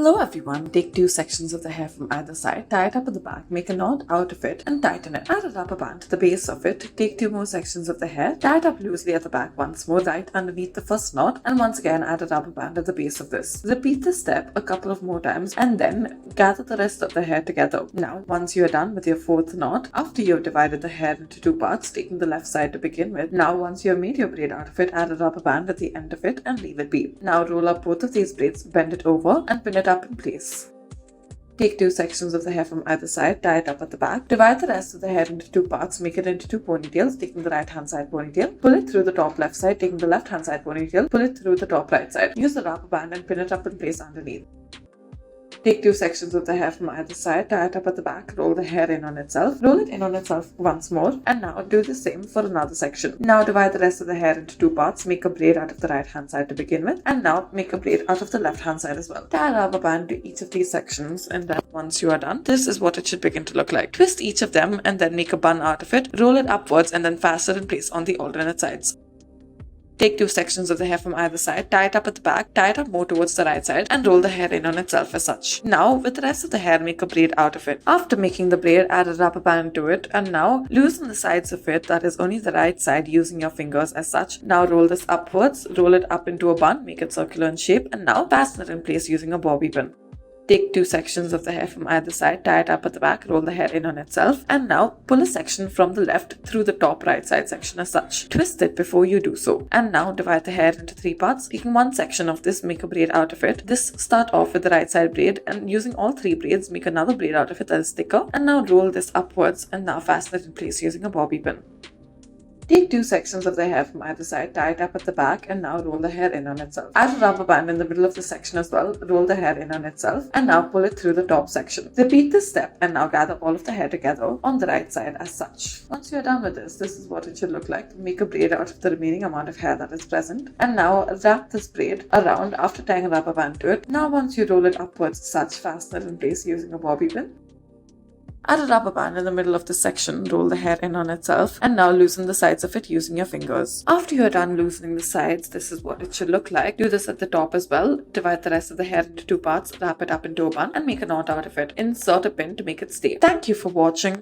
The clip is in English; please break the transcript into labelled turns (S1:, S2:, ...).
S1: Hello everyone, take two sections of the hair from either side, tie it up at the back, make a knot out of it and tighten it. Add a rubber band to the base of it, take two more sections of the hair, tie it up loosely at the back once more right underneath the first knot, and once again add a rubber band at the base of this. Repeat this step a couple of more times and then gather the rest of the hair together. Now, once you are done with your fourth knot, after you have divided the hair into two parts, taking the left side to begin with, now once you have made your braid out of it, add a rubber band at the end of it and leave it be. Now roll up both of these braids, bend it over and pin it up in place. Take two sections of the hair from either side, tie it up at the back, divide the rest of the hair into two parts, make it into two ponytails, taking the right hand side ponytail, pull it through the top left side, taking the left hand side ponytail, pull it through the top right side. Use the rubber band and pin it up in place underneath. Take two sections of the hair from either side, tie it up at the back, roll the hair in on itself, roll it in on itself once more, and now do the same for another section. Now divide the rest of the hair into two parts, make a braid out of the right hand side to begin with, and now make a braid out of the left hand side as well. Tie a rubber band to each of these sections, and then once you are done, this is what it should begin to look like. Twist each of them and then make a bun out of it, roll it upwards and then fasten it in place on the alternate sides. Take two sections of the hair from either side, tie it up at the back, tie it up more towards the right side and roll the hair in on itself as such. Now with the rest of the hair, make a braid out of it. After making the braid, add a rubber band to it and now loosen the sides of it, that is only the right side, using your fingers as such. Now roll this upwards, roll it up into a bun, make it circular in shape and now fasten it in place using a bobby pin. Take two sections of the hair from either side, tie it up at the back, roll the hair in on itself, and now pull a section from the left through the top right side section as such. Twist it before you do so. And now divide the hair into three parts. Taking one section of this, make a braid out of it. This start off with the right side braid and using all three braids, make another braid out of it that is thicker. And now roll this upwards and now fasten it in place using a bobby pin. Take two sections of the hair from either side, tie it up at the back and now roll the hair in on itself. Add a rubber band in the middle of the section as well, roll the hair in on itself and now pull it through the top section. Repeat this step and now gather all of the hair together on the right side as such. Once you are done with this is what it should look like. Make a braid out of the remaining amount of hair that is present and now wrap this braid around after tying a rubber band to it. Now once you roll it upwards as such, fasten it in place using a bobby pin. Add a rubber band in the middle of the section, roll the hair in on itself, and now loosen the sides of it using your fingers. After you are done loosening the sides, this is what it should look like. Do this at the top as well. Divide the rest of the hair into two parts, wrap it up into a bun, and make a knot out of it. Insert a pin to make it stay. Thank you for watching.